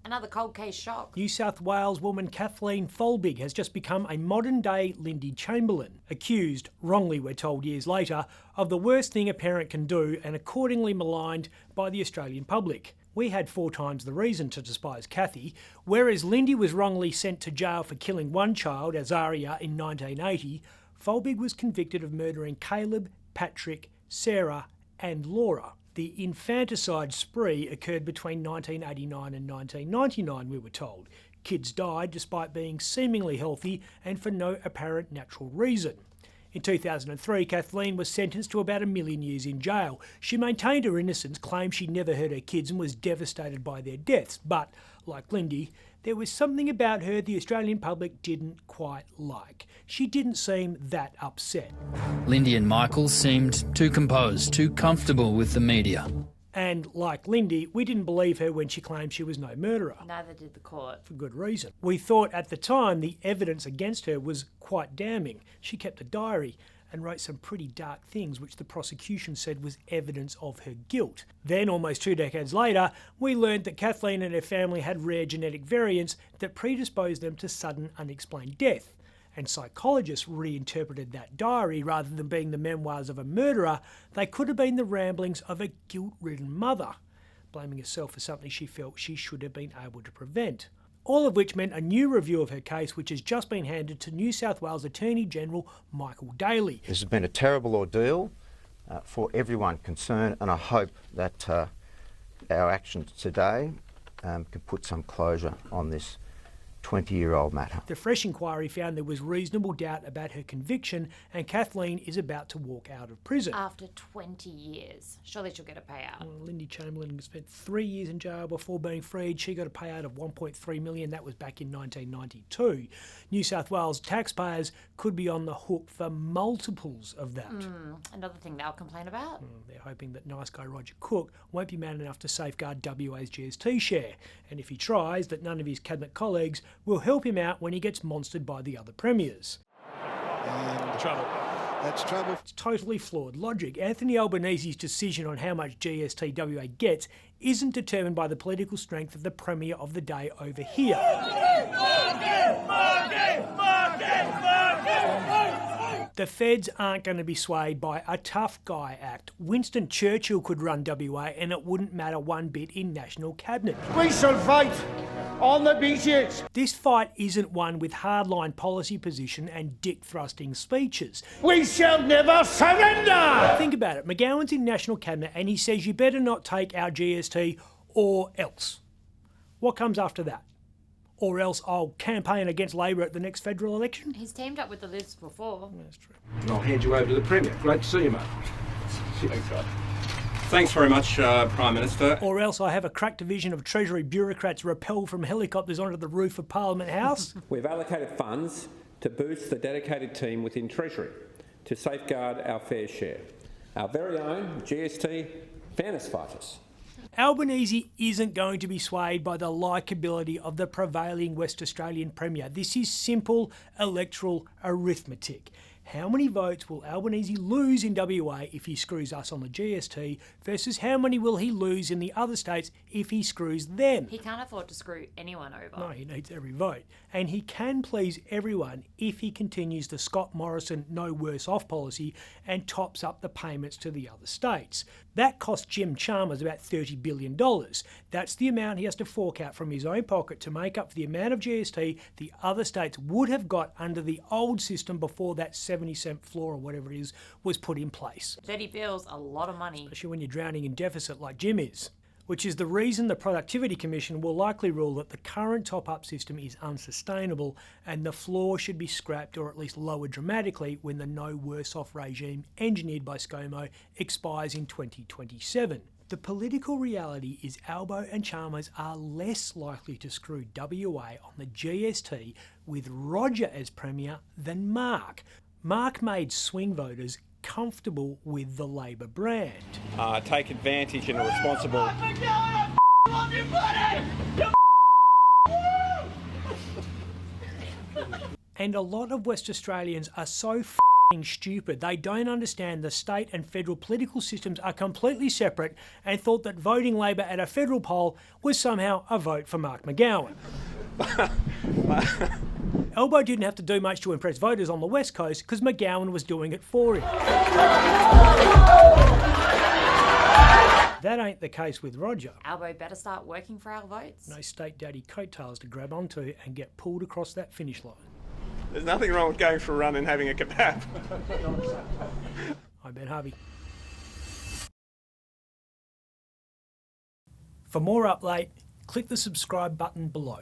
Another cold case shock. New South Wales woman Kathleen Folbigg has just become a modern-day Lindy Chamberlain, accused, wrongly we're told years later, of the worst thing a parent can do and accordingly maligned by the Australian public. We had 4 times the reason to despise Kathy, whereas Lindy was wrongly sent to jail for killing one child, Azaria, in 1980, Folbigg was convicted of murdering Caleb, Patrick, Sarah and Laura. The infanticide spree occurred between 1989 and 1999, we were told. Kids died despite being seemingly healthy and for no apparent natural reason. In 2003, Kathleen was sentenced to about 1 million years in jail. She maintained her innocence, claimed she'd never hurt her kids and was devastated by their deaths. But, like Lindy, there was something about her the Australian public didn't quite like. She didn't seem that upset. Lindy and Michael seemed too composed, too comfortable with the media. And like Lindy, we didn't believe her when she claimed she was no murderer. Neither did the court. For good reason. We thought at the time the evidence against her was quite damning. She kept a diary and wrote some pretty dark things which the prosecution said was evidence of her guilt. Then, almost 2 decades later, we learned that Kathleen and her family had rare genetic variants that predisposed them to sudden unexplained death. And psychologists reinterpreted that diary. Rather than being the memoirs of a murderer, they could have been the ramblings of a guilt-ridden mother, blaming herself for something she felt she should have been able to prevent. All of which meant a new review of her case, which has just been handed to New South Wales Attorney General Michael Daly. This has been a terrible ordeal for everyone concerned, and I hope that our actions today can put some closure on this 20-year-old matter. The fresh inquiry found there was reasonable doubt about her conviction, and Kathleen is about to walk out of prison. After 20 years. Surely she'll get a payout. Well, Lindy Chamberlain spent 3 years in jail before being freed. She got a payout of $1.3 million. That was back in 1992. New South Wales taxpayers could be on the hook for multiples of that. Another thing they'll complain about. They're hoping that nice guy Roger Cook won't be man enough to safeguard WA's GST share. And if he tries, that none of his cabinet colleagues will help him out when he gets monstered by the other premiers. And trouble. That's trouble. It's totally flawed logic. Anthony Albanese's decision on how much GST WA gets isn't determined by the political strength of the premier of the day over here. The feds aren't going to be swayed by a tough guy act. Winston Churchill could run WA and it wouldn't matter one bit in National Cabinet. We shall fight on the beaches. This fight isn't one with hardline policy position and dick-thrusting speeches. We shall never surrender! Think about it. McGowan's in National Cabinet and he says you better not take our GST or else. What comes after that? Or else I'll campaign against Labor at the next federal election? He's teamed up with the Libs before. That's true. And I'll hand you over to the Premier. Great to see you, mate. Thanks very much, Prime Minister. Or else I have a crack division of Treasury bureaucrats rappel from helicopters onto the roof of Parliament House. We've allocated funds to boost the dedicated team within Treasury to safeguard our fair share. Our very own GST fairness fighters. Albanese isn't going to be swayed by the likeability of the prevailing West Australian Premier. This is simple electoral arithmetic. How many votes will Albanese lose in WA if he screws us on the GST versus how many will he lose in the other states if he screws them? He can't afford to screw anyone over. No, he needs every vote. And he can please everyone if he continues the Scott Morrison no worse off policy and tops up the payments to the other states. That cost Jim Chalmers about $30 billion. That's the amount he has to fork out from his own pocket to make up for the amount of GST the other states would have got under the old system before that 70-cent floor or whatever it is was put in place. 30 bills, a lot of money. Especially when you're drowning in deficit like Jim is. Which is the reason the Productivity Commission will likely rule that the current top-up system is unsustainable and the floor should be scrapped or at least lowered dramatically when the no worse off regime engineered by ScoMo expires in 2027. The political reality is Albo and Chalmers are less likely to screw WA on the GST with Roger as Premier than Mark. Mark made swing voters comfortable with the Labor brand. Take advantage in a responsible... And a lot of West Australians are so stupid. They don't understand the state and federal political systems are completely separate and thought that voting Labor at a federal poll was somehow a vote for Mark McGowan. Elbow didn't have to do much to impress voters on the West Coast because McGowan was doing it for him. That ain't the case with Roger. Albo better start working for our votes. No state daddy coattails to grab onto and get pulled across that finish line. There's nothing wrong with going for a run and having a kebab. I'm Ben Harvey. For more update, click the subscribe button below.